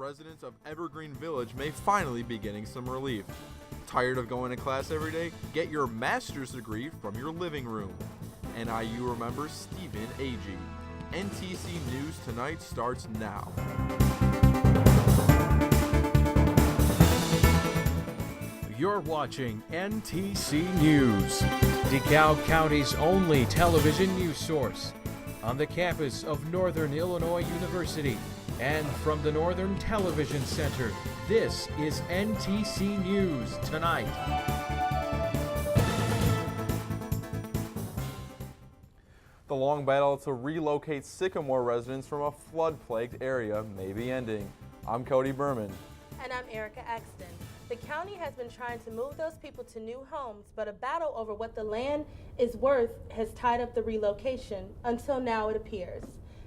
residents of Evergreen Village may finally be getting some relief. Tired of going to class every day? Get your master's degree from your living room. NIU remembers Stephen Agee. NTC News Tonight starts now. You're watching NTC News, DeKalb County's only television news source, on the campus of Northern Illinois University and from the Northern Television Center. This is NTC News Tonight. The long battle to relocate Sycamore residents from a flood-plagued area may be ending. I'm Cody Berman. And I'm Ericka, Exton. The county has been trying to move those people to new homes, but a battle over what the land is worth has tied up the relocation until now, it appears.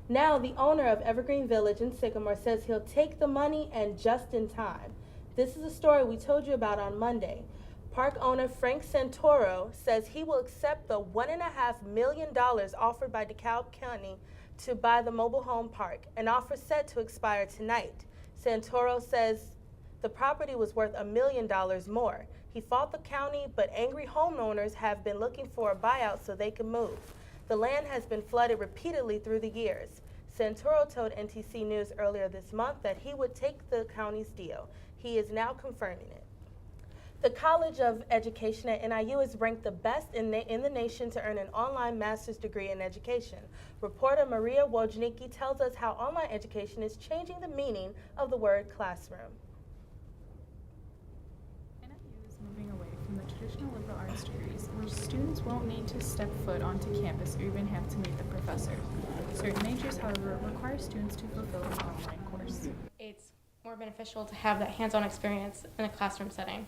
Now, the owner of Evergreen Village in Sycamore says he'll take the money and just in time. This is a story we told you about on Monday. Park owner Frank Santoro says he will accept the $1.5 million offered by DeKalb County to buy the mobile home park, an offer set to expire tonight. Santoro says the property was worth $1 million more. He fought the county, but angry homeowners have been looking for a buyout so they can move. The land has been flooded repeatedly through the years. Santoro told NTC News earlier this month that he would take the county's deal. He is now confirming it. The College of Education at NIU is ranked the best in the nation to earn an online master's degree in education. Reporter Maria Wojnicki tells us how online education is changing the meaning of the word classroom. Moving away from the traditional liberal arts degrees, where students won't need to step foot onto campus or even have to meet the professor. Certain majors, however, require students to fulfill an online course. It's more beneficial to have that hands-on experience in a classroom setting.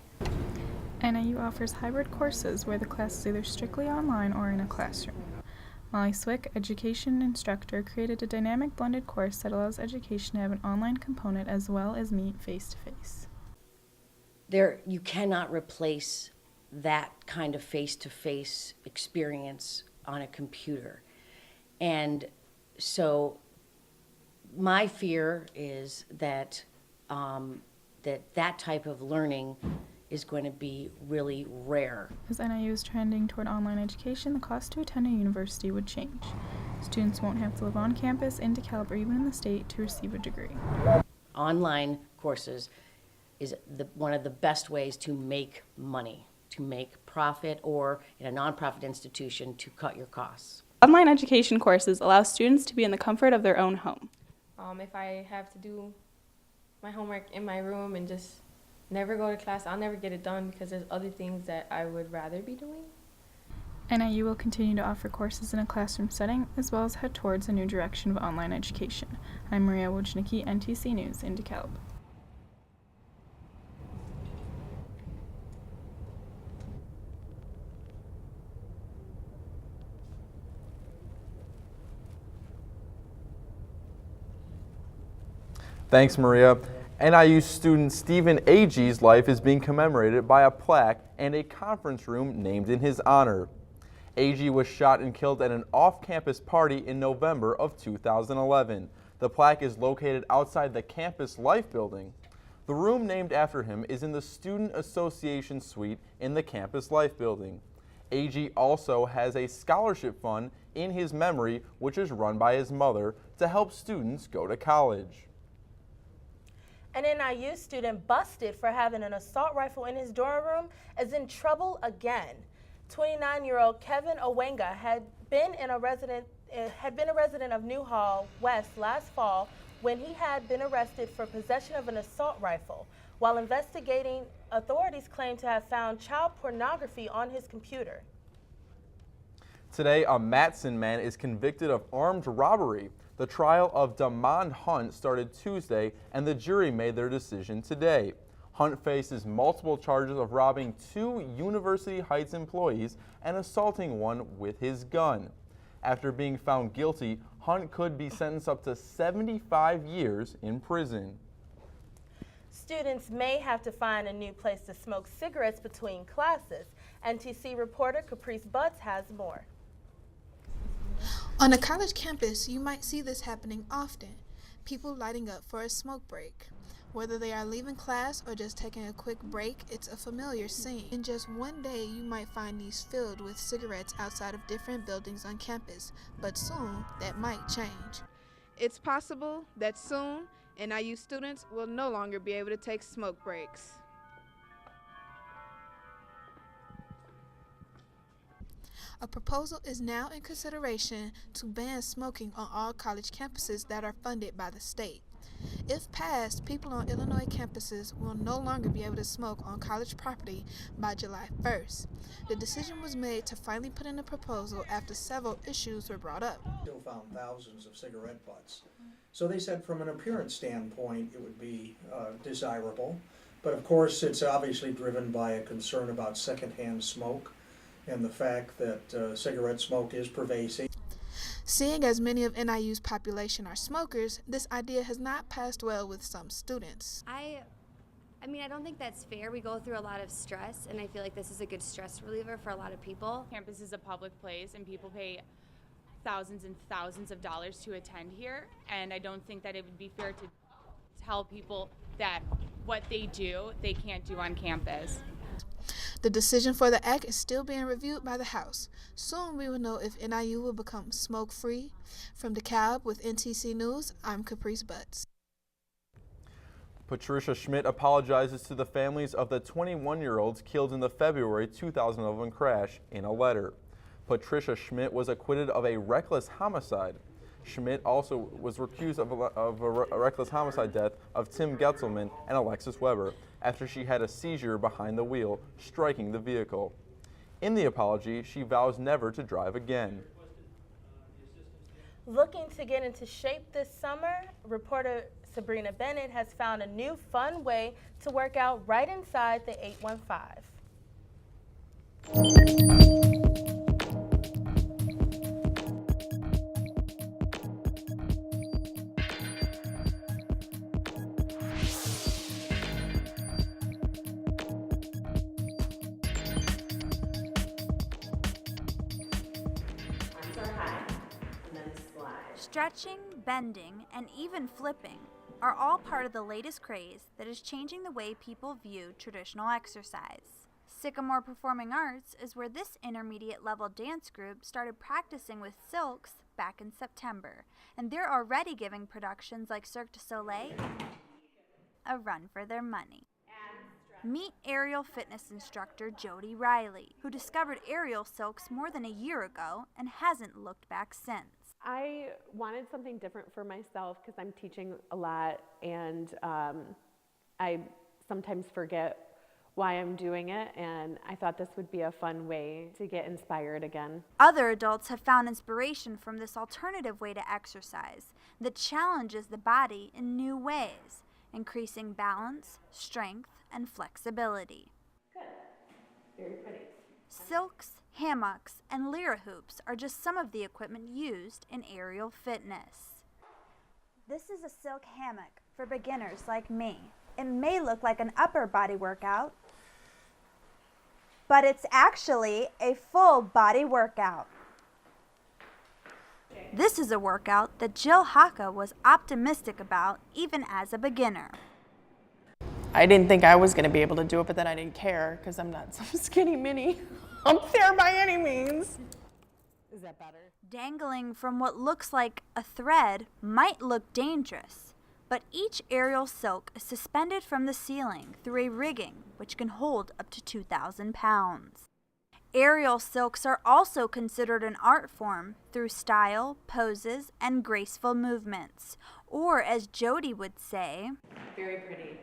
NIU offers hybrid courses where the class is either strictly online or in a classroom. Molly Swick, education instructor, created a dynamic blended course that allows education to have an online component as well as meet face-to-face. You cannot replace that kind of face-to-face experience on a computer. And so my fear is that that type of learning is going to be really rare. As NIU is trending toward online education, the cost to attend a university would change. Students won't have to live on campus, in DeKalb, or even in the state to receive a degree. Online courses is one of the best ways to make money, to make profit, or in a nonprofit institution to cut your costs. Online education courses allow students to be in the comfort of their own home. If I have to do my homework in my room and just never go to class, I'll never get it done because there's other things that I would rather be doing. NIU will continue to offer courses in a classroom setting, as well as head towards a new direction of online education. I'm Maria Wojnicki, NTC News in DeKalb. Thanks, Maria. NIU student Stephen Agee's life is being commemorated by a plaque and a conference room named in his honor. Agee was shot and killed at an off-campus party in November of 2011. The plaque is located outside the Campus Life building. The room named after him is in the Student Association Suite in the Campus Life building. Agee also has a scholarship fund in his memory, which is run by his mother, to help students go to college. An NIU student busted for having an assault rifle in his dorm room is in trouble again. 29-year-old Kevin Owenga had been a resident of Newhall West last fall when he had been arrested for possession of an assault rifle. While investigating, authorities claim to have found child pornography on his computer. Today, a Matson man is convicted of armed robbery. The trial of Damond Hunt started Tuesday, and the jury made their decision today. Hunt faces multiple charges of robbing 2 University Heights employees and assaulting one with his gun. After being found guilty, Hunt could be sentenced up to 75 years in prison. Students may have to find a new place to smoke cigarettes between classes. NTC reporter Caprice Butts has more. On a college campus, you might see this happening often, people lighting up for a smoke break. Whether they are leaving class or just taking a quick break, it's a familiar scene. In just one day, you might find these filled with cigarettes outside of different buildings on campus, but soon that might change. It's possible that soon NIU students will no longer be able to take smoke breaks. A proposal is now in consideration to ban smoking on all college campuses that are funded by the state. If passed, people on Illinois campuses will no longer be able to smoke on college property by July 1st. The decision was made to finally put in a proposal after several issues were brought up. Still found thousands of cigarette butts. So they said from an appearance standpoint it would be desirable, but of course it's obviously driven by a concern about secondhand smoke and the fact that cigarette smoke is pervasive. Seeing as many of NIU's population are smokers, this idea has not passed well with some students. I mean, I don't think that's fair. We go through a lot of stress, and I feel like this is a good stress reliever for a lot of people. Campus is a public place, and people pay thousands and thousands of dollars to attend here, and I don't think that it would be fair to tell people that what they do, they can't do on campus. The decision for the act is still being reviewed by the House. Soon we will know if NIU will become smoke-free. From DeKalb with NTC News, I'm Caprice Butts. Patricia Schmidt apologizes to the families of the 21-year-olds killed in the February 2011 crash in a letter. Patricia Schmidt was acquitted of a reckless homicide. Schmidt also was accused of a reckless homicide death of Tim Getzelman and Alexis Weber after she had a seizure behind the wheel, striking the vehicle. In the apology, she vows never to drive again. Looking to get into shape this summer, reporter Sabrina Bennett has found a new fun way to work out right inside the 815. Stretching, bending, and even flipping are all part of the latest craze that is changing the way people view traditional exercise. Sycamore Performing Arts is where this intermediate level dance group started practicing with silks back in September, and they're already giving productions like Cirque du Soleil a run for their money. Meet aerial fitness instructor Jody Riley, who discovered aerial silks more than a year ago and hasn't looked back since. I wanted something different for myself because I'm teaching a lot, and I sometimes forget why I'm doing it, and I thought this would be a fun way to get inspired again. Other adults have found inspiration from this alternative way to exercise that challenges the body in new ways, increasing balance, strength, and flexibility. Good. Very pretty. Silks, hammocks, and lyra hoops are just some of the equipment used in aerial fitness. This is a silk hammock for beginners like me. It may look like an upper body workout, but it's actually a full body workout. This is a workout that Jill Haka was optimistic about even as a beginner. I didn't think I was going to be able to do it, but then I didn't care because I'm not some skinny mini up there by any means. Is that better? Dangling from what looks like a thread might look dangerous, but each aerial silk is suspended from the ceiling through a rigging which can hold up to 2,000 pounds. Aerial silks are also considered an art form through style, poses, and graceful movements, or as Jody would say, very pretty.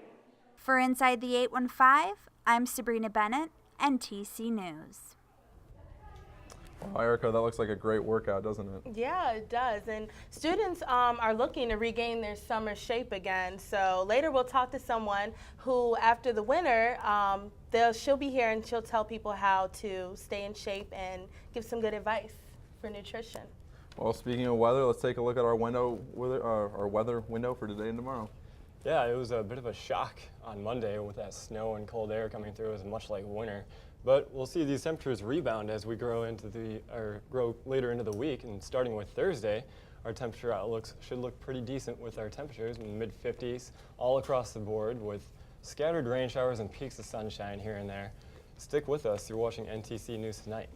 For Inside the 815, I'm Sabrina Bennett, NTC News. Wow, Ericka, that looks like a great workout, doesn't it? Yeah, it does. And students are looking to regain their summer shape again. So later we'll talk to someone who, after the winter, she'll be here and she'll tell people how to stay in shape and give some good advice for nutrition. Well, speaking of weather, let's take a look at our weather window for today and tomorrow. Yeah, it was a bit of a shock on Monday with that snow and cold air coming through. It was much like winter. But we'll see these temperatures rebound as we grow later into the week, and starting with Thursday, our temperature outlooks should look pretty decent with our temperatures in the mid-50s all across the board with scattered rain showers and peaks of sunshine here and there. Stick with us. You're watching NTC News Tonight.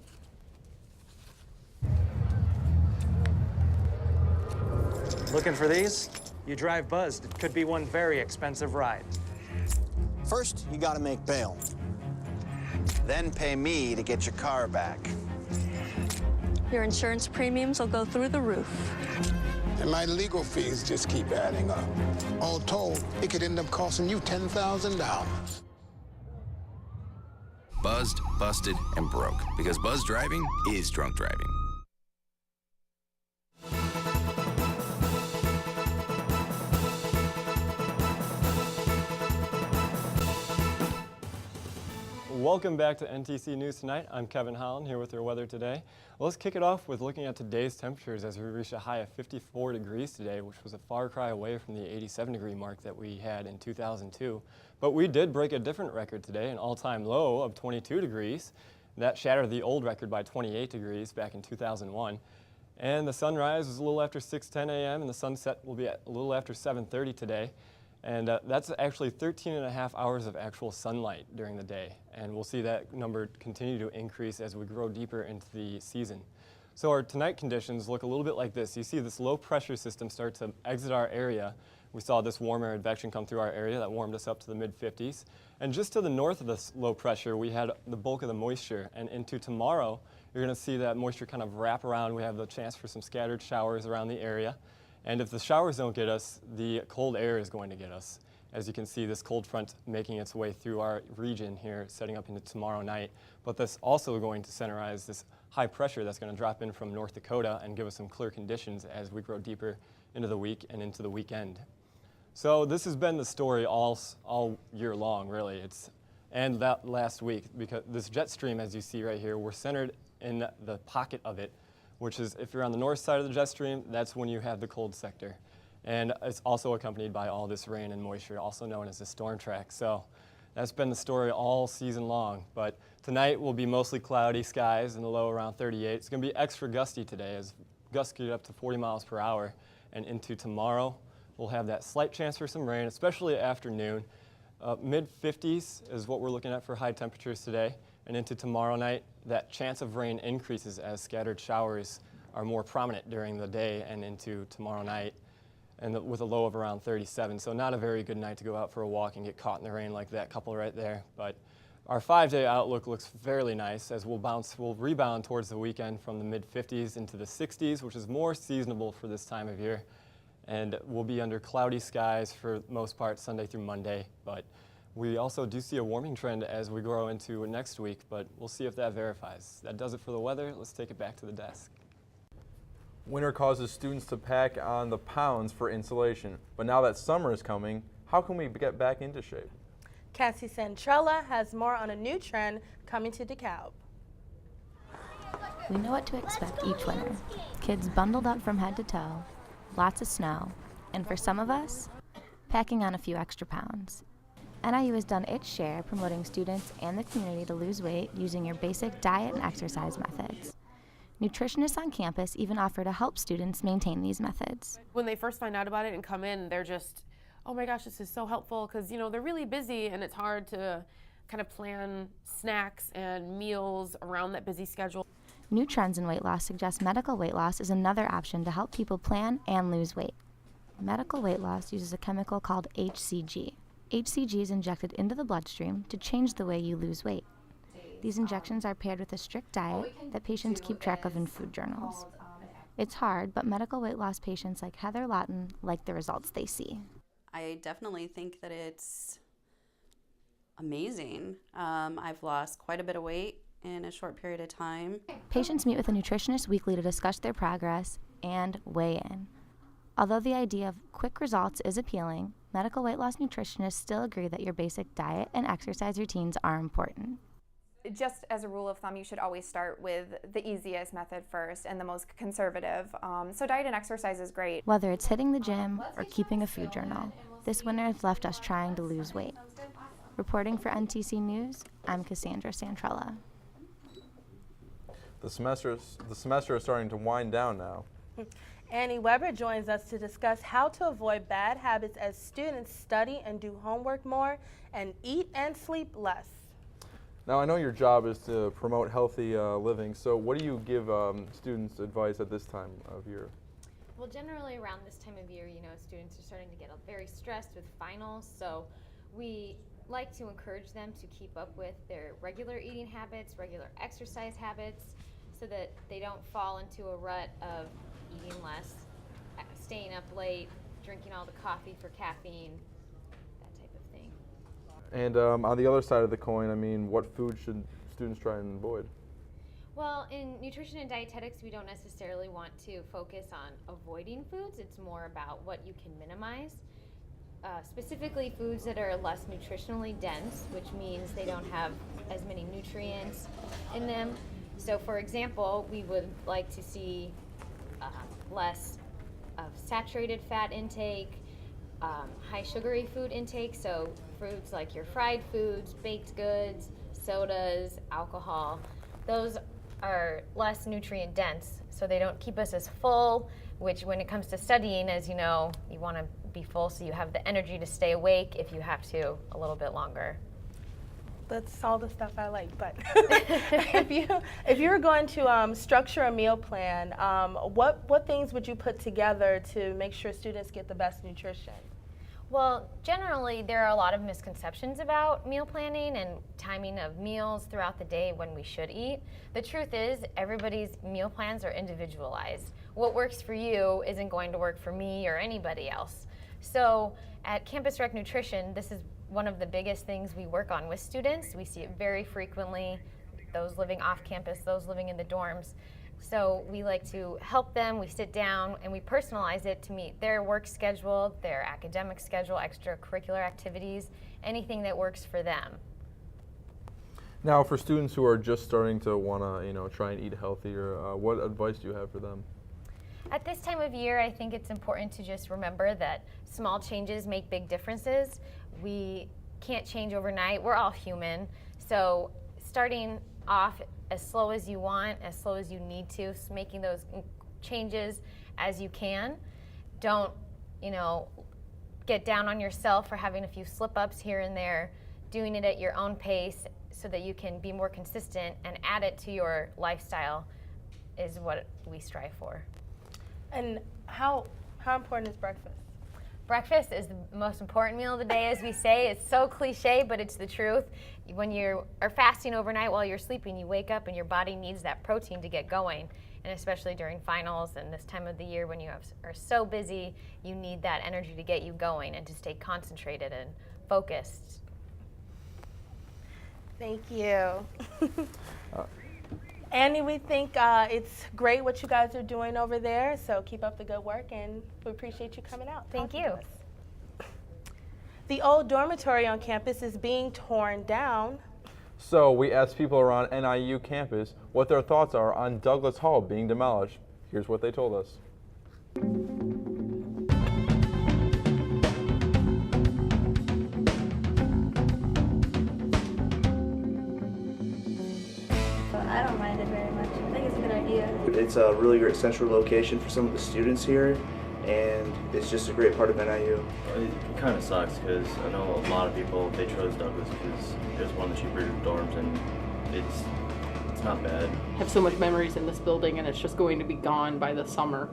Looking for these? You drive buzzed. It could be one very expensive ride. First, you gotta make bail. Then pay me to get your car back. Your insurance premiums will go through the roof. And my legal fees just keep adding up. All told, it could end up costing you $10,000. Buzzed, busted, and broke. Because buzz driving is drunk driving. Welcome back to NTC News Tonight. I'm Kevin Hollon here with your weather today. Well, let's kick it off with looking at today's temperatures as we reached a high of 54 degrees today, which was a far cry away from the 87-degree mark that we had in 2002. But we did break a different record today, an all-time low of 22 degrees. That shattered the old record by 28 degrees back in 2001. And the sunrise was a little after 6:10 a.m. and the sunset will be at a little after 7:30 today. And that's actually 13 and a half hours of actual sunlight during the day. And we'll see that number continue to increase as we grow deeper into the season. So our tonight conditions look a little bit like this. You see this low pressure system start to exit our area. We saw this warm air advection come through our area that warmed us up to the mid-50s. And just to the north of this low pressure, we had the bulk of the moisture. And into tomorrow, you're going to see that moisture kind of wrap around. We have the chance for some scattered showers around the area. And if the showers don't get us, the cold air is going to get us. As you can see, this cold front making its way through our region here, setting up into tomorrow night. But that's also going to centerize this high pressure that's going to drop in from North Dakota and give us some clear conditions as we grow deeper into the week and into the weekend. So this has been the story all year long, really. And that last week, because this jet stream, as you see right here, we're centered in the pocket of it, which is, if you're on the north side of the jet stream, that's when you have the cold sector. And it's also accompanied by all this rain and moisture, also known as the storm track. So that's been the story all season long. But tonight will be mostly cloudy skies and the low around 38. It's going to be extra gusty today as gusts get up to 40 miles per hour. And into tomorrow, we'll have that slight chance for some rain, especially afternoon. Mid-50s is what we're looking at for high temperatures today. And into tomorrow night, that chance of rain increases as scattered showers are more prominent during the day and into tomorrow night, and with a low of around 37. So not a very good night to go out for a walk and get caught in the rain like that couple right there. But our 5-day outlook looks fairly nice as we'll rebound towards the weekend from the mid-50s into the 60s, which is more seasonable for this time of year. And we'll be under cloudy skies for the most part Sunday through Monday. But we also do see a warming trend as we grow into next week, but we'll see if that verifies. That does it for the weather. Let's take it back to the desk. Winter causes students to pack on the pounds for insulation, but now that summer is coming, how can we get back into shape? Cassie Santrella has more on a new trend coming to DeKalb. We know what to expect each winter. Kids bundled up from head to toe, lots of snow, and for some of us, packing on a few extra pounds. NIU has done its share promoting students and the community to lose weight using your basic diet and exercise methods. Nutritionists on campus even offer to help students maintain these methods. When they first find out about it and come in, they're just, oh my gosh, this is so helpful, because they're really busy and it's hard to kind of plan snacks and meals around that busy schedule. New trends in weight loss suggest medical weight loss is another option to help people plan and lose weight. Medical weight loss uses a chemical called HCG. HCG is injected into the bloodstream to change the way you lose weight. These injections are paired with a strict diet that patients keep track of in food journals. It's hard, but medical weight loss patients like Heather Lawton like the results they see. I definitely think that it's amazing. I've lost quite a bit of weight in a short period of time. Patients meet with a nutritionist weekly to discuss their progress and weigh in. Although the idea of quick results is appealing, medical weight loss nutritionists still agree that your basic diet and exercise routines are important. Just as a rule of thumb, you should always start with the easiest method first and the most conservative. So diet and exercise is great. Whether it's hitting the gym or keeping a food journal, this winter has left us trying to lose weight. Reporting for NTC News, I'm Cassandra Santrella. The semester is starting to wind down now. Annie Weber joins us to discuss how to avoid bad habits as students study and do homework more and eat and sleep less. Now, I know your job is to promote healthy living, so what do you give students advice at this time of year? Well, generally around this time of year, you know, students are starting to get very stressed with finals, so we like to encourage them to keep up with their regular eating habits, regular exercise habits, so that they don't fall into a rut of eating less, staying up late, drinking all the coffee for caffeine, that type of thing. And on the other side of the coin, I mean, what food should students try and avoid? Well, in nutrition and dietetics, we don't necessarily want to focus on avoiding foods. It's more about what you can minimize. Specifically foods that are less nutritionally dense, which means they don't have as many nutrients in them. So for example, we would like to see less of saturated fat intake, high sugary food intake, so foods like your fried foods, baked goods, sodas, alcohol. Those are less nutrient dense, so they don't keep us as full, which when it comes to studying, as you know, you want to be full so you have the energy to stay awake if you have to a little bit longer. That's all the stuff I like, but if you were going to structure a meal plan, what things would you put together to make sure students get the best nutrition? Well, generally there are a lot of misconceptions about meal planning and timing of meals throughout the day when we should eat. The truth is everybody's meal plans are individualized. What works for you isn't going to work for me or anybody else. So at Campus Rec Nutrition, this is one of the biggest things we work on with students. We see it very frequently, those living off campus, those living in the dorms. So we like to help them, we sit down and we personalize it to meet their work schedule, their academic schedule, extracurricular activities, anything that works for them. Now, for students who are just starting to want to, try and eat healthier, what advice do you have for them? At this time of year, I think it's important to just remember that small changes make big differences. We can't change overnight. We're all human. So starting off as slow as you want, as slow as you need to, making those changes as you can. Don't, get down on yourself for having a few slip-ups here and there. Doing it at your own pace so that you can be more consistent and add it to your lifestyle is what we strive for. And how important is breakfast? Breakfast is the most important meal of the day, as we say. It's so cliche, but it's the truth. When you are fasting overnight while you're sleeping, you wake up and your body needs that protein to get going. And especially during finals and this time of the year when you are so busy, you need that energy to get you going and to stay concentrated and focused. Thank you. Annie, we think it's great what you guys are doing over there, so keep up the good work, and we appreciate you coming out. Thank you. The old dormitory on campus is being torn down. So we asked people around NIU campus what their thoughts are on Douglas Hall being demolished. Here's what they told us. I don't mind it very much. I think it's a good idea. It's a really great central location for some of the students here, and it's just a great part of NIU. It kind of sucks because I know a lot of people, they chose Douglas because it was one of the cheaper dorms, and it's not bad. I have so much memories in this building, and it's just going to be gone by the summer.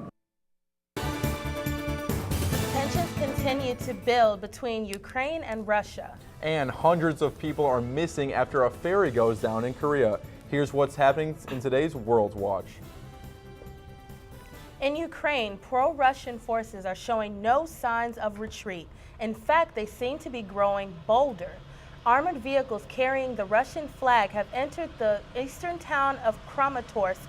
Tensions continue to build between Ukraine and Russia. And hundreds of people are missing after a ferry goes down in Korea. Here's what's happening in today's World Watch. In Ukraine, pro-Russian forces are showing no signs of retreat. In fact, they seem to be growing bolder. Armored vehicles carrying the Russian flag have entered the eastern town of Kramatorsk.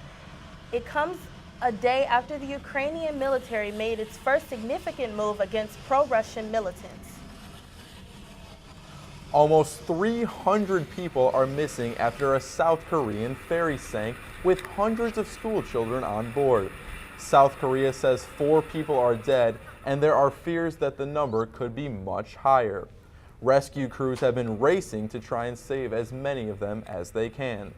It comes a day after the Ukrainian military made its first significant move against pro-Russian militants. Almost 300 people are missing after a South Korean ferry sank with hundreds of school children on board. South Korea says 4 people are dead, and there are fears that the number could be much higher. Rescue crews have been racing to try and save as many of them as they can.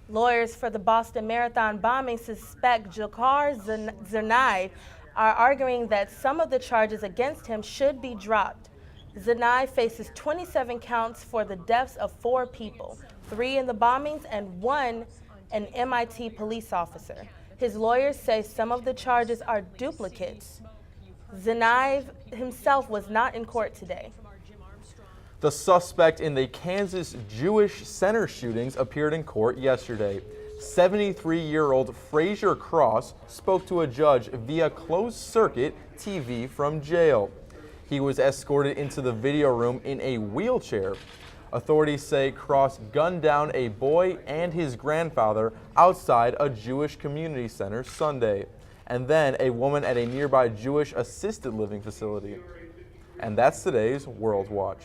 Lawyers for the Boston Marathon bombing suspect Dzhokhar Tsarnaev are arguing that some of the charges against him should be dropped. Tsarnaev faces 27 counts for the deaths of 4 people, 3 in the bombings and 1 an MIT police officer. His lawyers say some of the charges are duplicates. Tsarnaev himself was not in court today. The suspect in the Kansas Jewish Center shootings appeared in court yesterday. 73-year-old Frazier Cross spoke to a judge via closed-circuit TV from jail. He was escorted into the video room in a wheelchair. Authorities say Cross gunned down a boy and his grandfather outside a Jewish community center Sunday, and then a woman at a nearby Jewish assisted living facility. And that's today's World Watch.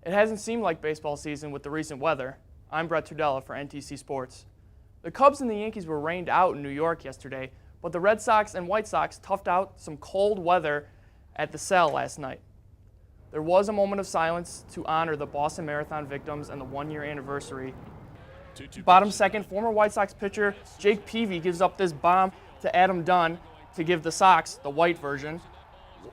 It hasn't seemed like baseball season with the recent weather. I'm Tudela for NTC Sports. The Cubs and the Yankees were rained out in New York yesterday, but the Red Sox and White Sox toughed out some cold weather at the Cell last night. There was a moment of silence to honor the Boston Marathon victims and the 1-year anniversary. Bottom second, former White Sox pitcher Jake Peavy gives up this bomb to Adam Dunn to give the Sox, the white version,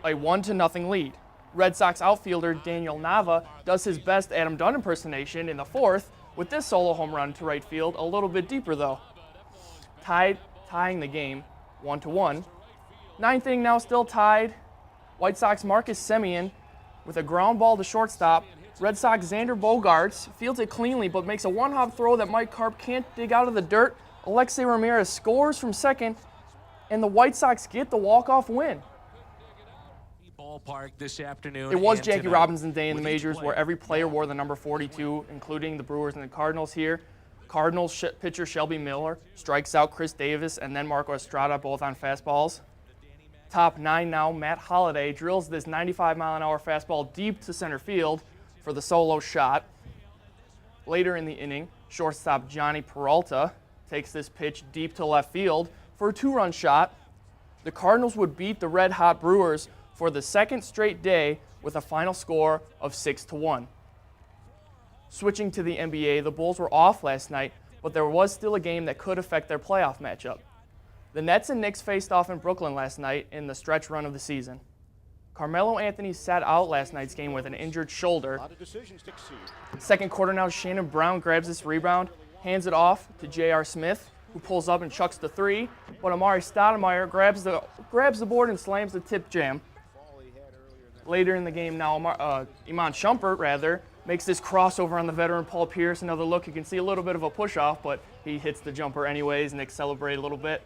a 1-0 lead. Red Sox outfielder Daniel Nava does his best Adam Dunn impersonation in the 4th with this solo home run to right field, a little bit deeper though. Tying the game 1-1. 9th inning now still tied. White Sox Marcus Semien with a ground ball to shortstop. Red Sox Xander Bogaerts fields it cleanly but makes a one-hop throw that Myke Carp can't dig out of the dirt. Alexei Ramirez scores from second, and the White Sox get the walk-off win. Ballpark this afternoon. It was Jackie Robinson Day in the majors where every player wore the number 42, including the Brewers and the Cardinals here. Cardinals pitcher Shelby Miller strikes out Chris Davis and then Marco Estrada, both on fastballs. Top 9 now, Matt Holliday drills this 95-mile-an-hour fastball deep to center field for the solo shot. Later in the inning, shortstop Johnny Peralta takes this pitch deep to left field for a 2-run shot. The Cardinals would beat the red-hot Brewers for the second straight day with a final score of 6-1. Switching to the NBA, the Bulls were off last night, but there was still a game that could affect their playoff matchup. The Nets and Knicks faced off in Brooklyn last night in the stretch run of the season. Carmelo Anthony sat out last night's game with an injured shoulder. Second quarter now, Shannon Brown grabs this rebound, hands it off to J.R. Smith, who pulls up and chucks the 3, but Amari Stoudemire grabs the board and slams the tip jam. Later in the game now, Iman Shumpert, makes this crossover on the veteran Paul Pierce. Another look, you can see a little bit of a push-off, but he hits the jumper anyways. Knicks celebrate a little bit.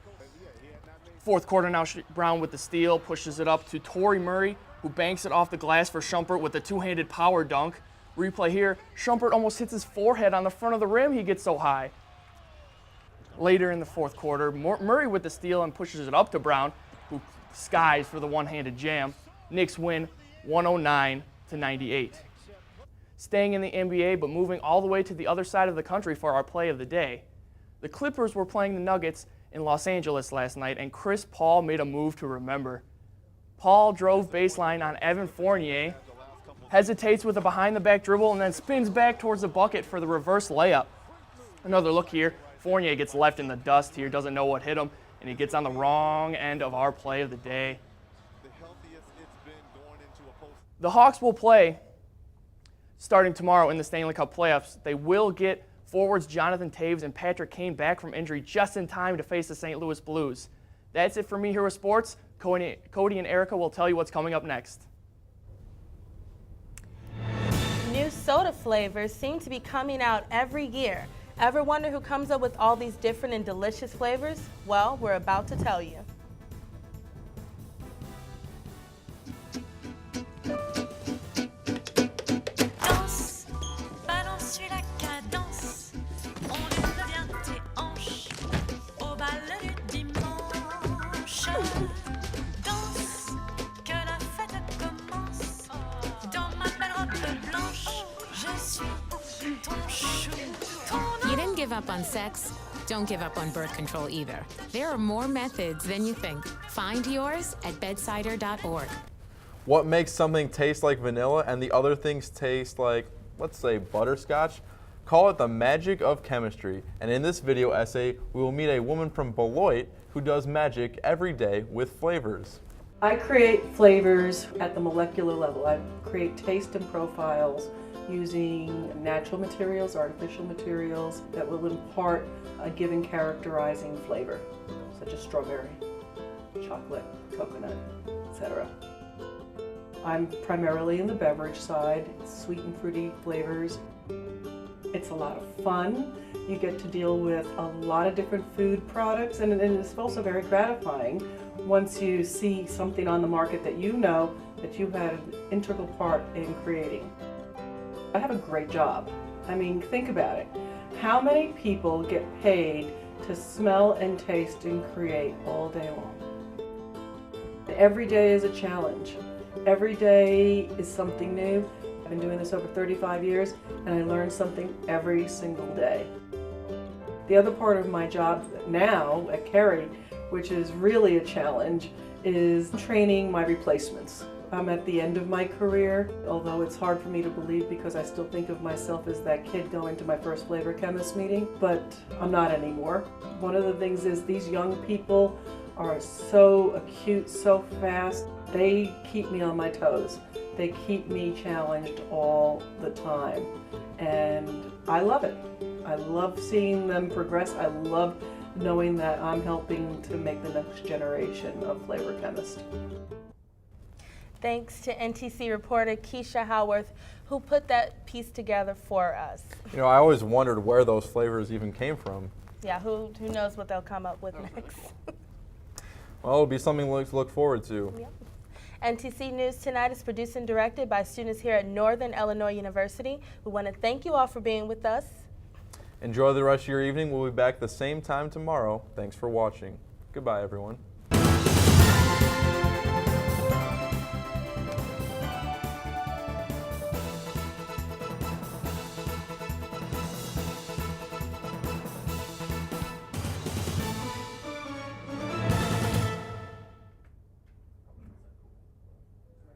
Fourth quarter now, Brown with the steal, pushes it up to Torrey Murray, who banks it off the glass for Shumpert with a 2-handed power dunk. Replay here, Shumpert almost hits his forehead on the front of the rim, he gets so high. Later in the fourth quarter, Murray with the steal and pushes it up to Brown, who skies for the one-handed jam. Knicks win 109-98. Staying in the NBA, but moving all the way to the other side of the country for our play of the day. The Clippers were playing the Nuggets in Los Angeles last night, and Chris Paul made a move to remember. Paul drove baseline on Evan Fournier, hesitates with a behind-the-back dribble, and then spins back towards the bucket for the reverse layup. Another look here. Fournier gets left in the dust here, doesn't know what hit him, and he gets on the wrong end of our play of the day. The Hawks will play starting tomorrow in the Stanley Cup playoffs. They will get forwards Jonathan Taves and Patrick Kane back from injury just in time to face the St. Louis Blues. That's it for me here with sports. Cody and Ericka will tell you what's coming up next. New soda flavors seem to be coming out every year. Ever wonder who comes up with all these different and delicious flavors? Well, we're about to tell you. You didn't give up on sex, don't give up on birth control either. There are more methods than you think. Find yours at bedsider.org. What makes something taste like vanilla and the other things taste like, let's say, butterscotch? Call it the magic of chemistry. And in this video essay, we will meet a woman from Beloit who does magic every day with flavors. I create flavors at the molecular level. I create taste and profiles using natural materials, artificial materials that will impart a given characterizing flavor, such as strawberry, chocolate, coconut, etc. I'm primarily in the beverage side, sweet and fruity flavors. It's a lot of fun. You get to deal with a lot of different food products, and it's also very gratifying once you see something on the market that you know that you had an integral part in creating. I have a great job. I mean, think about it. How many people get paid to smell and taste and create all day long? Every day is a challenge. Every day is something new. I've been doing this over 35 years, and I learn something every single day. The other part of my job now at Kerry, which is really a challenge, is training my replacements. I'm at the end of my career, although it's hard for me to believe because I still think of myself as that kid going to my first flavor chemist meeting, but I'm not anymore. One of the things is these young people are so acute, so fast. They keep me on my toes. They keep me challenged all the time, and I love it. I love seeing them progress. I love knowing that I'm helping to make the next generation of flavor chemists. Thanks to NTC reporter Keisha Howarth, who put that piece together for us. You know, I always wondered where those flavors even came from. Yeah, who knows what they'll come up with next. Well, it'll be something to look forward to. Yep. NTC News Tonight is produced and directed by students here at Northern Illinois University. We want to thank you all for being with us. Enjoy the rest of your evening. We'll be back the same time tomorrow. Thanks for watching. Goodbye, everyone.